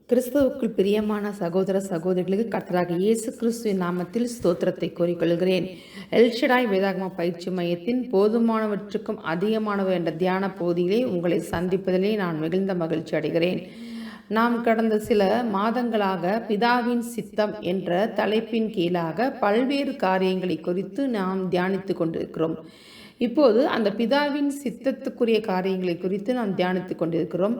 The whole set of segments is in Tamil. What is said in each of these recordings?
கிறிஸ்துவுக்குள் பிரியமான சகோதர சகோதரிகளுக்கு கர்த்தராகிய இயேசு கிறிஸ்துவின் நாமத்தில் ஸ்தோத்திரத்தை கூறிக்கொள்கிறேன். எல்ஷடாய் வேதாகம பயிற்சி மையத்தின் போதுமானவற்றுக்கும் அதிகமானவர் என்ற தியான பகுதியிலே உங்களை சந்திப்பதிலே நான் மிகுந்த மகிழ்ச்சி அடைகிறேன். நாம் கடந்த சில மாதங்களாக பிதாவின் சித்தம் என்ற தலைப்பின் கீழாக பல்வேறு காரியங்களை குறித்து நாம் தியானித்து கொண்டிருக்கிறோம். இப்போது அந்த பிதாவின் சித்தத்துக்குரிய காரியங்களை குறித்து நாம் தியானித்து கொண்டிருக்கிறோம்.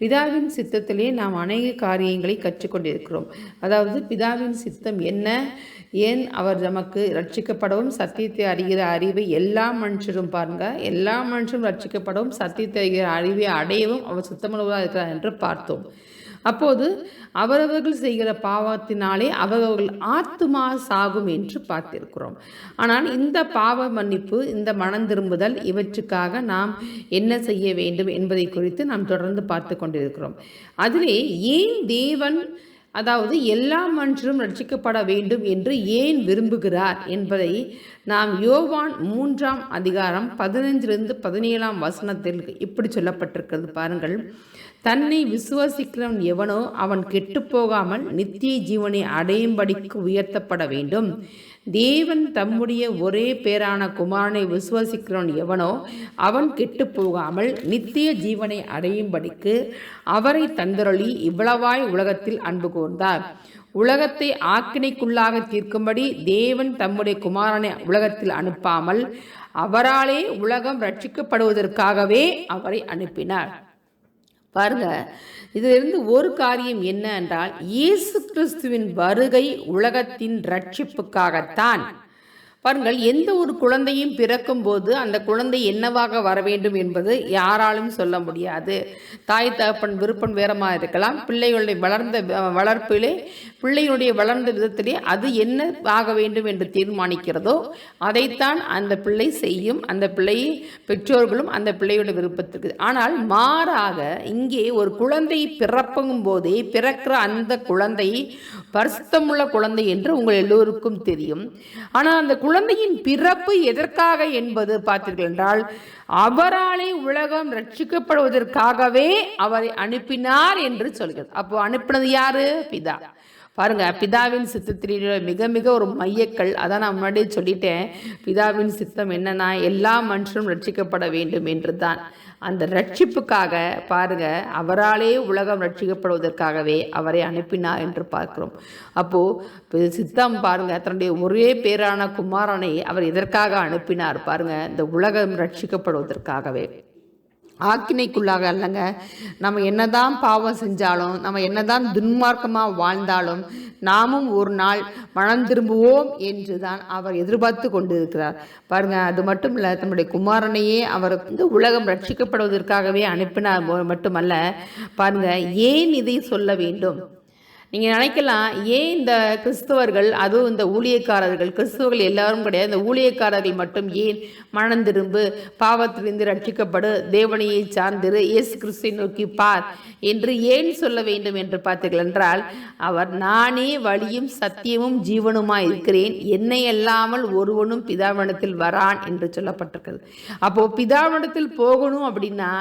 பிதாவின் சித்தத்திலே நாம் அநேக காரியங்களை கற்றுக்கொண்டிருக்கிறோம். அதாவது பிதாவின் சித்தம் என்ன, ஏன் அவர் நமக்கு ரட்சிக்கப்படவும் சத்தியத்தை அறிகிற அறிவை எல்லா மனுஷரும் எல்லா மனுஷரும் ரட்சிக்கப்படவும் சத்தியத்தை அறிகிற அறிவை அடையவும் அவர் சுத்தமுள்ளவராக இருக்கிறார் என்று பார்த்தோம். அப்போது அவரவர்கள் செய்கிற பாவத்தினாலே அவரவர்கள் ஆத்துமா சாகும் என்று பார்த்திருக்கிறோம். ஆனால் இந்த பாவ மன்னிப்பு, இந்த மனம் திரும்புதல், இவற்றுக்காக நாம் என்ன செய்ய வேண்டும் என்பதை குறித்து நாம் தொடர்ந்து பார்த்து கொண்டிருக்கிறோம். அதிலே ஏன் தேவன் அதாவது எல்லா மனுஷரும் ரட்சிக்கப்பட வேண்டும் என்று ஏன் விரும்புகிறார் என்பதை நாம் யோவான் 3ஆம் அதிகாரம் 15-17 இப்படி சொல்லப்பட்டிருக்கிறது பாருங்கள். தன்னை விசுவாசிக்கிறவன் எவனோ அவன் கெட்டு போகாமல் நித்திய ஜீவனை அடையும்படிக்கு உயர்த்தப்பட வேண்டும். தேவன் தம்முடைய ஒரே பேரான குமாரனை விசுவாசிக்கிறவன் எவனோ அவன் கெட்டு போகாமல் நித்திய ஜீவனை அடையும்படிக்கு அவரை தந்தருளி இவ்வளவாய் உலகத்தில் அன்பு கூர்ந்தார். உலகத்தை ஆக்கினைக்குள்ளாக தீர்க்கும்படி தேவன் தம்முடைய குமாரனை உலகத்தில் அனுப்பாமல் அவராலே உலகம் ரட்சிக்கப்படுவதற்காகவே அவரை அனுப்பினார். பாருங்க, இதிலிருந்து ஒரு காரியம் என்ன என்றால், இயேசு கிறிஸ்துவின் வருகை உலகத்தின் ரட்சிப்புக்காகத்தான். பாருங்கள், எந்த ஒரு குழந்தையும் பிறக்கும் போது அந்த குழந்தை என்னவாக வர வேண்டும் என்பது யாராலும் சொல்ல முடியாது. தாய் தகப்பன் விருப்பம் வேறமாக இருக்கலாம். பிள்ளைகளுடைய வளர்ப்பிலே பிள்ளைகளுடைய வளர்ந்த விதத்திலே அது என்ன ஆக வேண்டும் என்று தீர்மானிக்கிறதோ அதைத்தான் அந்த பிள்ளை செய்யும். அந்த பிள்ளையை பெற்றோர்களும் அந்த பிள்ளையோட விருப்பத்திற்கு. ஆனால் மாறாக இங்கே ஒரு குழந்தை பிறப்பும் போதே பிறக்கிற அந்த குழந்தை பரிசுத்தமுள்ள குழந்தை என்று உங்கள் எல்லோருக்கும் தெரியும். ஆனால் அந்த குழந்தையின் பிறப்பு எதற்காக என்பது பார்த்தீர்கள் என்றால், அவராலே உலகம் ரட்சிக்கப்படுவதற்காகவே அவரை அனுப்பினார் என்று சொல்கிறது. அப்போ அனுப்பினது யாரு? பிதா. பாருங்க, பிதாவின் சித்தத்திலே மிக மிக ஒரு மையக்கல். அதான் நான் முன்னாடியே சொல்லிட்டேன். பிதாவின் சித்தம் என்னன்னா, எல்லா மனுஷரும் ரட்சிக்கப்பட வேண்டும் என்று தான். அந்த ரட்சிப்புக்காக பாருங்க, அவராலே உலகம் ரட்சிக்கப்படுவதற்காகவே அவரை அனுப்பினார் என்று பார்க்கிறோம். அப்போ சித்தம் பாருங்க, தன்னுடைய ஒரே பேரான குமாரனை அவர் எதற்காக அனுப்பினார் பாருங்க, இந்த உலகம் ரட்சிக்கப்படுவதற்காகவே. ஆக்கினைக்குள்ளாக அல்லங்க. நம்ம என்னதான் பாவம் செஞ்சாலும், நம்ம என்னதான் துன்மார்க்கமாக வாழ்ந்தாலும் நாமும் ஒரு நாள் மனம் திரும்புவோம் என்று தான் அவர் எதிர்பார்த்து கொண்டு இருக்கிறார். பாருங்க, அது மட்டும் இல்லை, தன்னுடைய குமாரனையே அவர் இந்த உலகம் ரட்சிக்கப்படுவதற்காகவே அனுப்பினார் மட்டுமல்ல. பாருங்க, ஏன் இதை சொல்ல வேண்டும்? நீங்கள் நினைக்கலாம், ஏன் இந்த கிறிஸ்தவர்கள், அதுவும் இந்த ஊழியக்காரர்கள், கிறிஸ்தவர்கள் எல்லாரும் கிடையாது, இந்த ஊழியக்காரர்கள் மட்டும் ஏன் மனம் திரும்பு, பாவத்திலிருந்து ரட்சிக்கப்படு, தேவனையை சார்ந்திரு, இயேசு கிறிஸ்துவை நோக்கி பார் என்று ஏன் சொல்ல வேண்டும் என்று பார்த்தீர்கள் என்றால், அவர் நானே வழியும் சத்தியமும் ஜீவனுமாய் இருக்கிறேன், என்னை அல்லாமல் ஒருவனும் பிதாவிடத்தில் வரான் என்று சொல்லப்பட்டிருக்கிறது. அப்போ பிதாவிடத்தில் போகணும் அப்படின்னா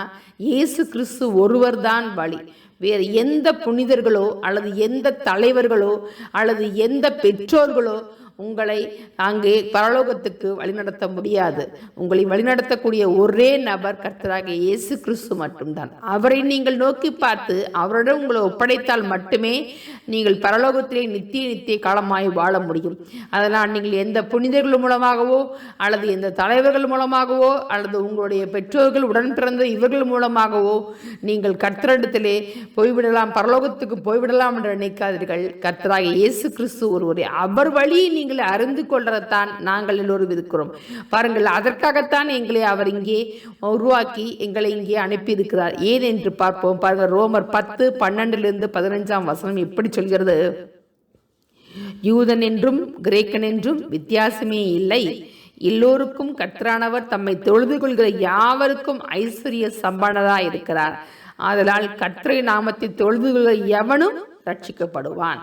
இயேசு கிறிஸ்து ஒருவர் தான் வழி. வேறு எந்த புனிதர்களோ அல்லது எந்த தலைவர்களோ அல்லது எந்த பெற்றோர்களோ உங்களை அங்கே பரலோகத்துக்கு வழிநடத்த முடியாது. உங்களை வழிநடத்தக்கூடிய ஒரே நபர் கர்த்தராகிய இயேசு கிறிஸ்து மட்டும்தான். அவரை நீங்கள் நோக்கி பார்த்து அவரிடம் உங்களை ஒப்படைத்தால் மட்டுமே நீங்கள் பரலோகத்திலே நித்திய காலமாய் வாழ முடியும். அதனால் நீங்கள் எந்த புனிதர்கள் மூலமாகவோ அல்லது எந்த தலைவர்கள் மூலமாகவோ அல்லது உங்களுடைய பெற்றோர்கள் உடன் பிறந்த இவர்கள் மூலமாகவோ நீங்கள் கர்த்தரிடத்திலே போய்விடலாம், பரலோகத்துக்கு போய்விடலாம் என்று நினைக்காதீர்கள். கர்த்தராகிய இயேசு கிறிஸ்து ஒருவரே. அவர் வழி நீங்கள் அறிந்து கொள்றதான் நாங்கள் எல்லோரும் இருக்கிறோம். பாருங்கள், அதற்காகத்தான் எங்களை அவர் இங்கே உருவாக்கி எங்களை இங்கே அனுப்பி இருக்கிறார். ஏன் என்று பார்ப்போம். பாருங்கள், ரோமர் 10:12-15 எப்படி சொல்கிறது? யூதன் என்றும் கிரேக்கன் என்றும் வித்தியாசமே இல்லை, எல்லோருக்கும் கர்த்தரானவர் தம்மை தொழுது கொள்கிற யாவருக்கும் ஐஸ்வர்ய சம்பன்னராய் இருக்கிறார். ஆதலால் கர்த்தரை நாமத்தை தொழுது கொள்கிற எவனும் ரட்சிக்கப்படுவான்.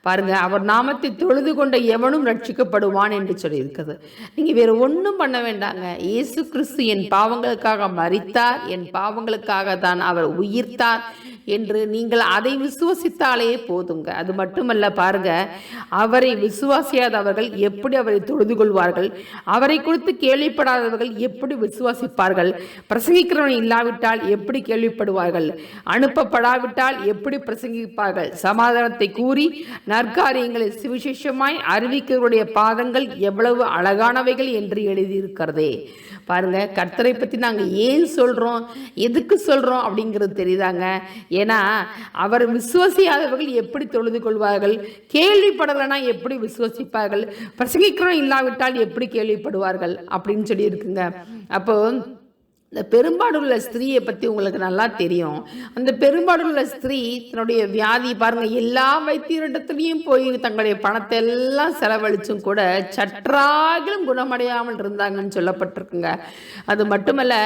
பாருங்க, அவர் நாமத்தை தொழுது கொண்ட எவனும் ரட்சிக்கப்படுவான் என்று சொல்லியிருக்கிறது. நீங்க வேற ஒன்றும் பண்ண வேண்டாங்க. இயேசு கிறிஸ்து என் பாவங்களுக்காக மரித்தார், என் பாவங்களுக்காக தான் அவர் உயிர்த்தார் என்று நீங்கள் அதை விசுவசித்தாலே போதுங்க. அது மட்டுமல்ல பாருங்க, அவரை விசுவாசியாதவர்கள் எப்படி அவரை தொழுது கொள்வார்கள்? அவரை குறித்து கேள்விப்படாதவர்கள் எப்படி விசுவாசிப்பார்கள்? பிரசங்கிக்கிறவன் இல்லாவிட்டால் எப்படி கேள்விப்படுவார்கள்? அனுப்பப்படாவிட்டால் எப்படி பிரசங்கிப்பார்கள்? சமாதானத்தை கூறி நற்காரியங்களை சுவிசேஷமாய் அறிவிக்கிறவருடைய பாதங்கள் எவ்வளவு அழகானவைகள் என்று எழுதியிருக்கிறதே. பாருங்க, கர்த்தரை பற்றி நாங்கள் ஏன் சொல்கிறோம், எதுக்கு சொல்கிறோம் அப்படிங்கிறது தெரியுதாங்க. ஏன்னா அவர் விசுவாசியாதவர்கள் எப்படி தொழுது கொள்வார்கள்? கேள்விப்படலைன்னா எப்படி விசுவசிப்பார்கள்? பிரசங்கிக்கிறோம் இல்லாவிட்டால் எப்படி கேள்விப்படுவார்கள் அப்படின்னு சொல்லி இருக்குங்க. அப்போ இந்த பெரும்பாடுள்ள ஸ்திரீயை பற்றி உங்களுக்கு நல்லா தெரியும். அந்த பெரும்பாடுள்ள ஸ்திரீ தன்னுடைய வியாதி பாருங்கள், எல்லா வைத்தியரிடத்துலையும் போய் தங்களுடைய பணத்தை எல்லாம் செலவழிச்சும் கூட சற்றாகிலும் குணமடையாமல் இருந்தாங்கன்னு சொல்லப்பட்டிருக்குங்க. அது மட்டுமல்ல,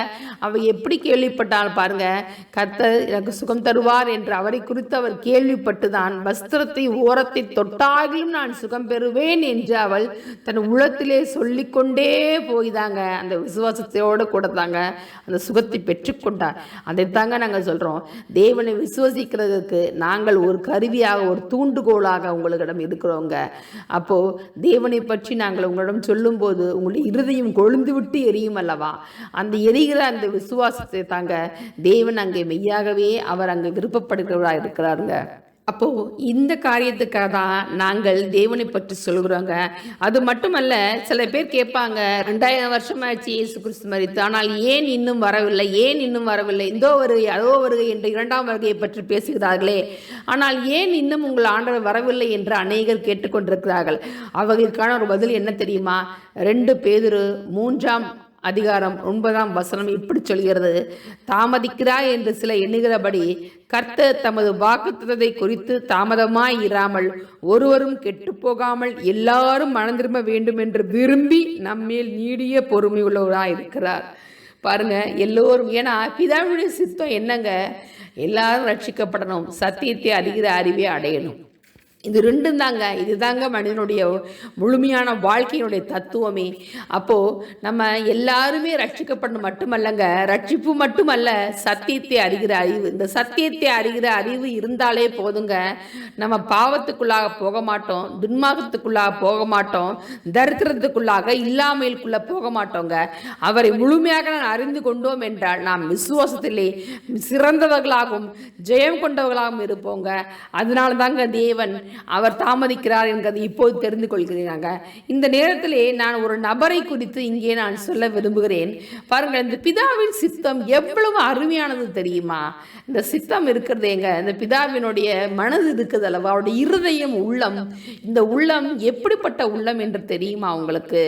அவள் எப்படி கேள்விப்பட்டால் பாருங்க, கர்த்தர் எனக்கு சுகம் தருவார் என்று அவரை குறித்து அவர் கேள்விப்பட்டு தான் வஸ்திரத்தை ஓரத்தை தொட்டாகிலும் நான் சுகம் பெறுவேன் என்று அவள் தன் உள்ளத்திலே சொல்லிக்கொண்டே போய்தாங்க அந்த விசுவாசத்தோடு கூட தாங்க அந்த சுகத்தை பெற்றுக்கொண்டார். அதைத்தாங்க நாங்கள் சொல்கிறோம், தேவனை விசுவசிக்கிறதுக்கு நாங்கள் ஒரு கருவியாக, ஒரு தூண்டுகோலாக உங்களிடம் இருக்கிறோங்க. அப்போது தேவனை பற்றி நாங்கள் உங்களிடம் சொல்லும்போது உங்களுடைய இருதயம் கொழுந்து விட்டு எரியும் அல்லவா? அந்த எரிகிற அந்த விசுவாசத்தை தாங்க தேவன் அங்கே மெய்யாகவே அவர் அங்கே விருப்பப்படுகிறவராக இருக்கிறாருங்க. அப்போது இந்த காரியத்துக்காக தான் நாங்கள் தேவனை பற்றி சொல்கிறோங்க. அது மட்டுமல்ல, சில பேர் கேட்பாங்க, 2000 வருஷமாச்சு இயேசு கிறிஸ்து மரித்து, ஆனால் ஏன் இன்னும் வரவில்லை, ஏன் இன்னும் வரவில்லை, இதோ வருகை அதோ வருகை என்று 2ஆம் வருகையை பற்றி பேசுகிறார்களே, ஆனால் ஏன் இன்னும் உங்கள் ஆண்டவர் வரவில்லை என்று அநேகர் கேட்டுக்கொண்டிருக்கிறார்கள். அவர்களுக்கான ஒரு பதில் என்ன தெரியுமா? 2 பேதுரு 3ஆம் அதிகாரம் 9ஆம் வசனம் இப்படி சொல்கிறது, தாமதிக்கிறாய் என்று சில எண்ணுகிறபடி கர்த்தர் தமது வாக்குத்தத்தத்தை குறித்து தாமதமாய் இராமல் ஒருவரும் கெட்டு போகாமல் எல்லாரும் மனம் திரும்ப வேண்டும் என்று விரும்பி நம்மேல் நீடிய பொறுமை உள்ளவராக இருக்கிறார். பாருங்க, எல்லோரும், ஏன்னா பிதாவுடைய சித்தம் என்னங்க? எல்லாரும் ரட்சிக்கப்படணும், சத்தியத்தை அறிகிற அறிவை அடையணும். இது 2 தாங்க. இதுதாங்க மனிதனுடைய முழுமையான வாழ்க்கையினுடைய தத்துவமே. அப்போது நம்ம எல்லாருமே ரட்சிக்கப்படணும் மட்டுமல்லங்க, ரட்சிப்பு மட்டுமல்ல, சத்தியத்தை அறிகிற அறிவு. இந்த சத்தியத்தை அறிகிற அறிவு இருந்தாலே போதுங்க, நம்ம பாவத்துக்குள்ளாக போக மாட்டோம், துன்மார்க்கத்துக்குள்ளாக போக மாட்டோம், தரித்திரத்துக்குள்ளாக இல்லாமைக்குள்ளே போக மாட்டோங்க. அவரை முழுமையாக நான் அறிந்து கொண்டோம் என்றால் நாம் விசுவாசத்திலே சிறந்தவர்களாகவும் ஜெயம் கொண்டவர்களாகவும் இருப்போங்க. அதனால தாங்க தேவன் அவர் தாமதிக்கிறார் என்கிறது இப்போது தெரிந்து கொள்கிறாங்க. இந்த நேரத்திலே நான் ஒரு நபரை குறித்து இங்கே நான் சொல்ல விரும்புகிறேன். பாருங்கள், இந்த பிதாவின் சித்தம் எவ்வளவு அருமையானது தெரியுமா? இந்த சித்தம் இருக்கிறதேங்க, இந்த பிதாவினுடைய மனது இருக்குது அல்லவா, அவருடைய இருதயம், உள்ளம். இந்த உள்ளம் எப்படிப்பட்ட உள்ளம் என்று தெரியுமா உங்களுக்கு?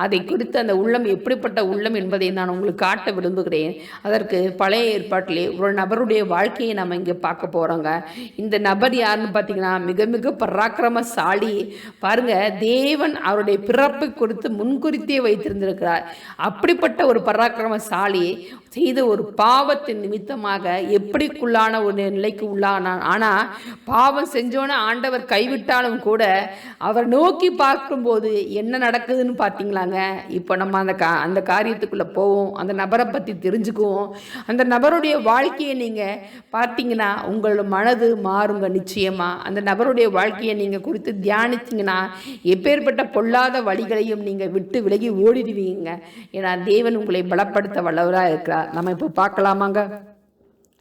அதை குறித்து அந்த உள்ளம் எப்படிப்பட்ட உள்ளம் என்பதை நான் உங்களுக்கு காட்ட விரும்புகிறேன். அதற்கு பழைய ஏற்பாட்டிலே ஒரு நபருடைய வாழ்க்கையை நம்ம இங்கே பார்க்க போகிறோங்க. இந்த நபர் யாருன்னு பார்த்தீங்கன்னா மிக மிக பராக்கிரமசாலி. பாருங்க, தேவன் அவருடைய பிறப்பை குறித்து முன்குறித்தே வைத்திருந்திருக்கிறார். அப்படிப்பட்ட ஒரு பராக்கிரமசாலி செய்த ஒரு பாவத்தின் நிமித்தமாக எப்படிக்குள்ளான ஒரு நிலைக்கு உள்ளானான். ஆனால் பாவம் செஞ்சோன்னு ஆண்டவர் கைவிட்டாலும் கூட அவர் நோக்கி பார்க்கும்போது என்ன நடக்குதுன்னு பார்த்தீங்களாங்க. இப்போ நம்ம அந்த காரியத்துக்குள்ளே போவோம், அந்த நபரை பற்றி தெரிஞ்சுக்குவோம். அந்த நபருடைய வாழ்க்கையை நீங்கள் பார்த்தீங்கன்னா உங்களோட மனது மாறுங்க நிச்சயமாக. அந்த நபருடைய வாழ்க்கையை நீங்கள் குறித்து தியானிச்சிங்கன்னா எப்பேற்பட்ட பொல்லாத வழிகளையும் நீங்கள் விட்டு விலகி ஓடிடுவீங்க. ஏன்னா தேவன் உங்களை பலப்படுத்த வல்லவராக இருக்கிறார். நம்ம இப்போ பார்க்கலாமாங்க.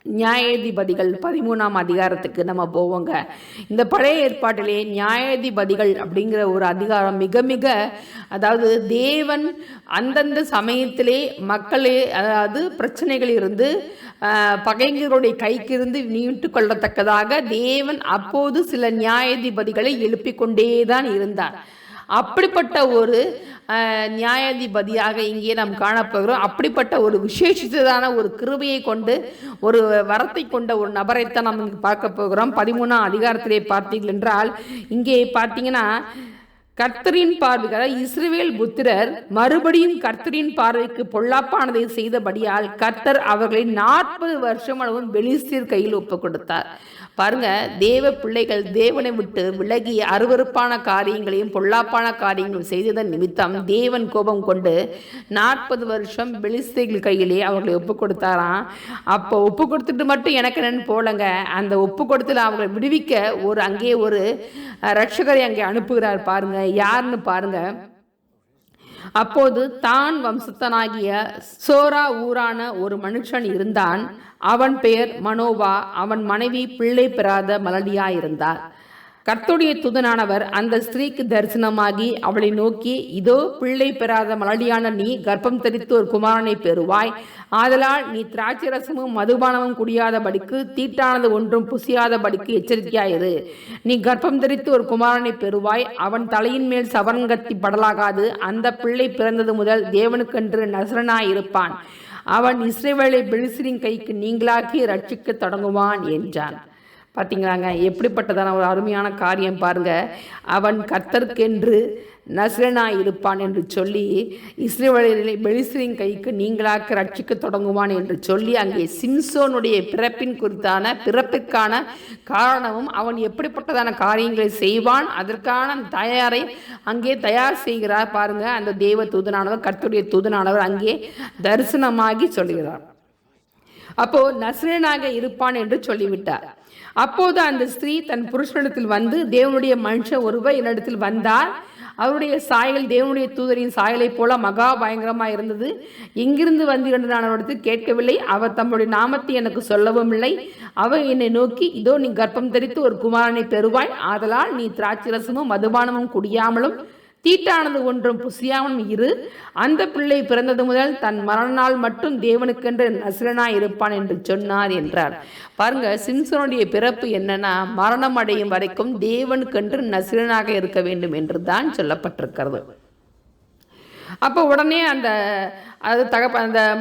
நியாயாதிபதிகள் 13ஆம் அதிகாரத்துக்கு நம்ம போவோங்க. இந்த பழைய ஏற்பாட்டிலே நியாயாதிபதிகள் அப்படிங்கிற ஒரு அதிகாரம் மிக மிக, அதாவது தேவன் அந்தந்த சமயத்திலே மக்களே, அதாவது பிரச்சனைகள் இருந்து பகைஞருடைய கைக்கிருந்து மீட்டு கொள்ளத்தக்கதாக தேவன் அப்போது சில நியாயாதிபதிகளை எழுப்பிக் கொண்டே தான் இருந்தார். அப்படிப்பட்ட ஒரு நியாயாதிபதியாக இங்கே நாம் காணப்போகிறோம். அப்படிப்பட்ட ஒரு விசேஷித்ததான ஒரு கிருபையை கொண்டு ஒரு வரத்தை கொண்ட ஒரு நபரைத்தான் நாம் இங்கே பார்க்க போகிறோம். 13ஆம் அதிகாரத்திலே பார்த்தீர்கள் என்றால் இங்கே பார்த்தீங்கன்னா கர்த்தரின் பார்வைக்கு, அதாவது இஸ்ரவேல் புத்திரர் மறுபடியும் கர்த்தரின் பார்வைக்கு பொல்லாப்பானதை செய்தபடியால் கர்த்தர் அவர்களை 40 வருஷம் அளவும் பெலிஸ்தியர் கையில் ஒப்பு கொடுத்தார். பாருங்க, தேவ பிள்ளைகள் தேவனை விட்டு விலகி அருவருப்பான காரியங்களையும் பொல்லாப்பான காரியங்களையும் செய்ததன் நிமித்தம் தேவன் கோபம் கொண்டு 40 வருஷம் பெலிஸ்தர்கள் கையிலே அவர்களை ஒப்பு கொடுத்தாராம். அப்போ ஒப்பு கொடுத்துட்டு மட்டும் எனக்கு என்னன்னு போலங்க, அந்த ஒப்பு கொடுத்துல அவங்களை விடுவிக்க அங்கே ஒரு ரட்சகரை அங்கே அனுப்புகிறார். பாருங்க, யாருன்னு பாருங்க. அப்போது தான் வம்சத்தனாகிய சோரா ஊரான ஒரு மனுஷன் இருந்தான். அவன் பெயர் மனோவா. அவன் மனைவி பிள்ளை பெறாத மலடியாயிருந்தார். கர்த்தருடைய தூதனானவர் அந்த ஸ்திரீக்கு தரிசனமாகி அவளை நோக்கி, இதோ பிள்ளை பெறாத மலடியான நீ கர்ப்பம் தரித்து ஒரு குமாரனை பெறுவாய். ஆதலால் நீ திராட்சை ரசமும் மதுபானமும் குடியாதபடிக்கு தீட்டானது ஒன்றும் புசியாதபடிக்கு எச்சரிக்கையாயிரு. நீ கர்ப்பம் தரித்து ஒரு குமாரனை பெறுவாய். அவன் தலையின் மேல் சவரங்கத்தி படலாகாது. அந்த பிள்ளை பிறந்தது முதல் தேவனுக்கென்று நசரனாயிருப்பான். அவன் இஸ்ரவேலை பெலிஸ்தரின் கைக்கு நீங்களாக்கி ரட்சிக்க தொடங்குவான் என்றான். பார்த்தீங்களாங்க, எப்படிப்பட்டதான ஒரு அருமையான காரியம் பாருங்க. அவன் கர்த்தருக்கென்று நசரனாய் இருப்பான் என்று சொல்லி இஸ்ரவேலை பெலிஸ்தரின் கைக்கு நீங்களாக்க ரட்சிக்க தொடங்குவான் என்று சொல்லி அங்கே சிம்சோனுடைய பிறப்பிற்கான காரணமும் அவன் எப்படிப்பட்டதான காரியங்களை செய்வான் அதற்கான தயாரை அங்கே தயார் செய்கிறார். பாருங்க, அந்த தேவ தூதனானவர், கர்த்தருடைய தூதனானவர் அங்கே தரிசனமாகி சொல்கிறார். அப்போ நசரேயனாக இருப்பான் என்று சொல்லிவிட்டார். அப்போது அந்த ஸ்திரீ தன் புருஷனிடத்தில் வந்து, தேவனுடைய மனுஷன் ஒருவர் என்னிடத்தில் வந்தார். அவருடைய சாயல் தேவனுடைய தூதரின் சாயலை போல மகா பயங்கரமாக இருந்தது. எங்கிருந்து வந்து என்று நான் அவரிடத்தில் கேட்கவில்லை. அவர் தம்முடைய நாமத்தை எனக்கு சொல்லவும் இல்லை. அவர் என்னை நோக்கி, இதோ நீ கர்ப்பம் தரித்து ஒரு குமாரனை பெறுவாய். ஆதலால் நீ திராட்சரசமும் மதுபானமும் குடியாமலும் தீட்டானது ஒன்றும் புசியாமலும் இரு. அந்த பிள்ளை பிறந்தது முதல் தன் மரணநாள் மட்டும் தேவனுக்கென்று நசரனாய் இருப்பான் என்று சொன்னார் என்றார். பாருங்க, சிம்சோனுடைய பிறப்பு என்னன்னா, மரணம் அடையும் வரைக்கும் தேவனுக்கென்று நசரனாக இருக்க வேண்டும் என்று தான் சொல்லப்பட்டிருக்கிறது. அப்போ உடனே அந்த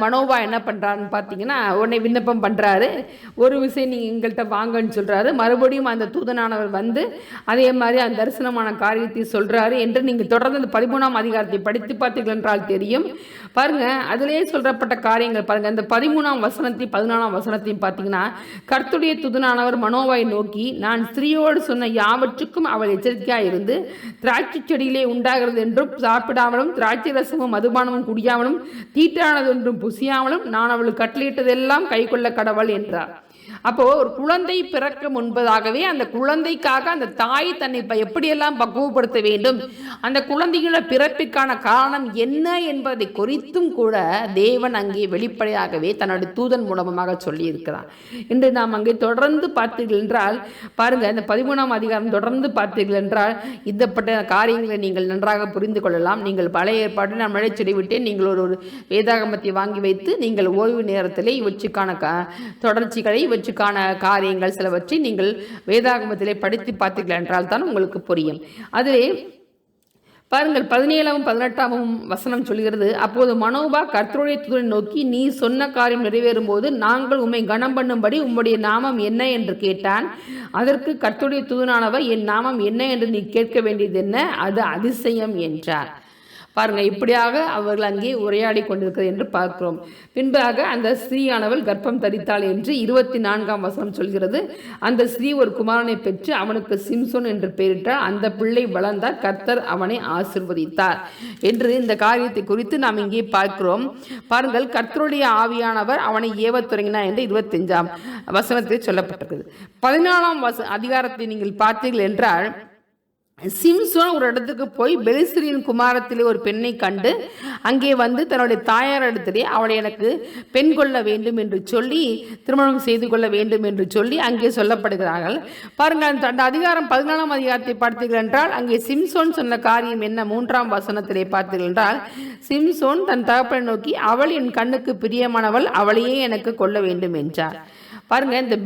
மனோவா என்ன பண்ணுறாருன்னு பார்த்தீங்கன்னா, உடனே விண்ணப்பம் பண்ணுறாரு. ஒரு விஷயம் நீங்கள் எங்கள்கிட்ட வாங்கன்னு சொல்கிறாரு. மறுபடியும் அந்த தூதனானவர் வந்து அதே மாதிரி அந்த தரிசனமான காரியத்தை சொல்கிறாரு என்று நீங்கள் தொடர்ந்து அந்த 13ஆம் அதிகாரத்தை படித்து பார்த்தீர்கள் என்றால் தெரியும். பாருங்கள், அதிலே சொல்லப்பட்ட காரியங்கள் பாருங்கள். அந்த 13ஆம் வசனத்தையும் 14ஆம் வசனத்தையும் பார்த்தீங்கன்னா, கர்த்தருடைய தூதனானவர் மனோவாயை நோக்கி, நான் ஸ்திரீயோடு சொன்ன யாவற்றுக்கும் அவள் எச்சரிக்கையாக இருந்து திராட்சை செடியிலே உண்டாகிறது என்றும் சாப்பிடாமலும் திராட்சை ரசமும் மதுபானமும் குடியாமலும் தீட்டானது ஒன்றும் புசியாமலும் நான் அவளுக்கு கட்டளையிட்டதெல்லாம் கை கொள்ள கடவுள் என்றார். அப்போ ஒரு குழந்தை பிறக்க முன்பதாகவே அந்த குழந்தைக்காக அந்த தாய் தன்னை எப்படியெல்லாம் பக்குவப்படுத்த வேண்டும், அந்த குழந்தைகளோட பிறப்பிற்கான காரணம் என்ன என்பதை குறித்தும் கூட தேவன் அங்கே வெளிப்படையாகவே தன்னுடைய தூதன் மூலமாக சொல்லி இருக்கிறார். இன்று நாம் அங்கே தொடர்ந்து பார்த்தீர்கள் என்றால் பாருங்க, இந்த 13ஆம் அதிகாரம் தொடர்ந்து பார்த்தீர்கள் என்றால் இதப்பட்ட காரியங்களை நீங்கள் நன்றாக புரிந்து கொள்ளலாம். நீங்கள் பழைய ஏற்பாடு நான் மழைச்செடி விட்டேன், நீங்கள் ஒரு வேதாகமத்தை வாங்கி வைத்து நீங்கள் ஓய்வு நேரத்திலே இவற்றுக்கான தொடர்ச்சிகளை இவற்றுக்கான காரியங்கள் சிலவற்றை நீங்கள் வேதாகமத்திலே படித்து பார்த்தீர்கள் என்றால் தான் உங்களுக்கு புரியும். அதிலே பாருங்கள், 17ஆம் 18ஆம் வசனம் சொல்கிறது, அப்போது மனோவா கர்த்தருடைய தூதனை நோக்கி, நீ சொன்ன காரியம் நிறைவேறும் போது நாங்கள் உம்மை கனம் பண்ணும்படி உம்முடைய நாமம் என்ன என்று கேட்டான். அதற்கு கர்த்தருடைய தூதனானவர், என் நாமம் என்ன என்று நீ கேட்க வேண்டியது என்ன, அது அதிசயம் என்றார். பாருங்க, இப்படியாக அவர்கள் அங்கே உரையாடி கொண்டிருக்கிறது என்று பார்க்கிறோம். பின்பாக அந்த ஸ்திரீயானவள் கர்ப்பம் தரித்தாள் என்று 24ஆம் வசனம் சொல்கிறது. அந்த ஸ்திரீ ஒரு குமாரனை பெற்று அவனுக்கு சிம்சோன் என்று பெயரிட்டார். அந்த பிள்ளை வளர்ந்தார், கர்த்தர் அவனை ஆசீர்வதித்தார் என்று இந்த காரியத்தை குறித்து நாம் இங்கே பார்க்கிறோம். பாருங்கள், கர்த்தருடைய ஆவியானவர் அவனை ஏவத் தொடங்கினார் என்று 25ஆம் வசனத்தில் சொல்லப்பட்டிருக்கிறது. 14ஆம் அதிகாரத்தை நீங்கள் பார்த்தீர்கள் என்றால், சிம்சோன் ஒரு இடத்துக்கு போய் பெலிஸ்தரின் குமாரத்திலே ஒரு பெண்ணை கண்டு அங்கே வந்து தன்னுடைய தாயார் இடத்திலே அவளை எனக்கு பெண் கொள்ள வேண்டும் என்று சொல்லி திருமணம் செய்து கொள்ள வேண்டும் என்று சொல்லி அங்கே சொல்லப்படுகிறார்கள். பாருங்கள், அந்த அதிகாரம் 14ஆம் அதிகாரத்தை பார்த்தீர்கள் என்றால் அங்கே சிம்சோன் சொன்ன காரியம் என்ன, 3ஆம் வசனத்திலே பார்த்தீர்கள் என்றால், சிம்சோன் தன் தகப்பனை நோக்கி, அவள் என் கண்ணுக்கு பிரியமானவள், அவளையே எனக்கு கொள்ள வேண்டும் என்றார். பாருங்க, இந்த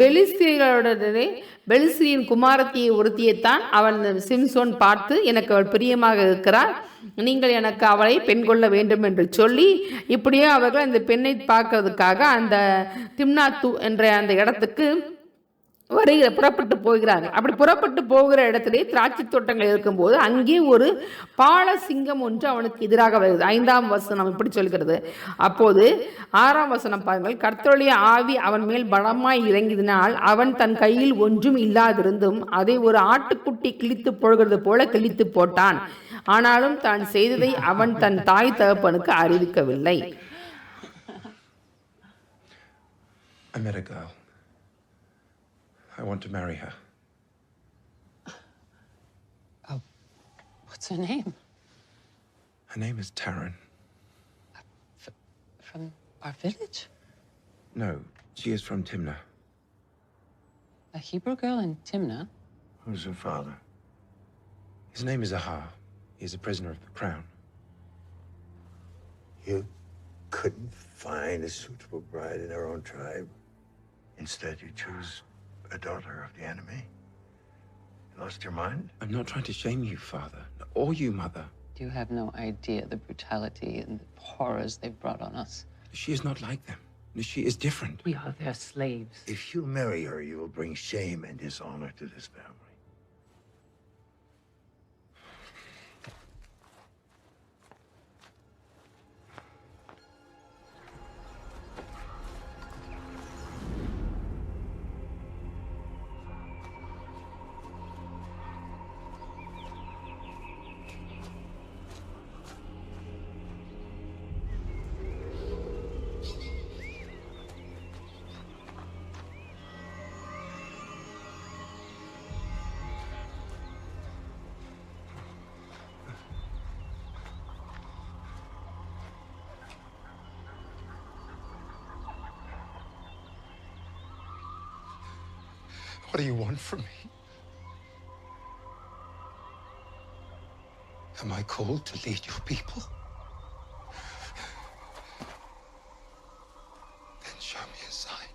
பெலிஸ்தரின் குமாரத்தியை ஒருத்தியைத்தான் அவன் சிம்சோன் பார்த்து, எனக்கு அவள் பிரியமாக இருக்கிறார், நீங்கள் எனக்கு அவளை பெண் கொள்ள வேண்டும் என்று சொல்லி இப்படியே அவர்கள் அந்த பெண்ணை பார்க்கறதுக்காக அந்த திம்னாத்து என்ற அந்த இடத்துக்கு புறப்பட்டு போகிறார்கள். அப்படி புறப்பட்டு போகிற இடத்திலே திராட்சை தோட்டங்கள் இருக்கும்போது அங்கே ஒரு பாலசிங்கம் ஒன்று அவனுக்கு எதிராக வருகிறது. 5ஆம் வசனம் இப்படி சொல்கிறது. அப்போது 6ஆம் வசனம் பாருங்கள். கர்த்தருடைய ஆவி அவன் மேல் பலமாய் இறங்கினால் அவன் தன் கையில் ஒன்றும் இல்லாதிருந்தும் அதை ஒரு ஆட்டுக்குட்டி கிழித்து போடுகிறது போல கிழித்து போட்டான். ஆனாலும் தான் செய்ததை அவன் தன் தாய் தகப்பனுக்கு அறிவிக்கவில்லை. I met a girl. I want to marry her. Oh, what's her name? Her name is Taryn. From our village? No, she is from Timnah. A Hebrew girl in Timnah? Who's her father? His name is Ahar. He is a prisoner of the crown. You couldn't find a suitable bride in our own tribe? Instead, you choose a daughter of the enemy? You lost your mind? I'm not trying to shame you, father, or you, mother. You have no idea the brutality and the horrors they've brought on us. She is not like them. She is different. We are their slaves. If you marry her, you will bring shame and dishonor to this family. What do you want from me? Am I called to lead your people? Then show me a sign.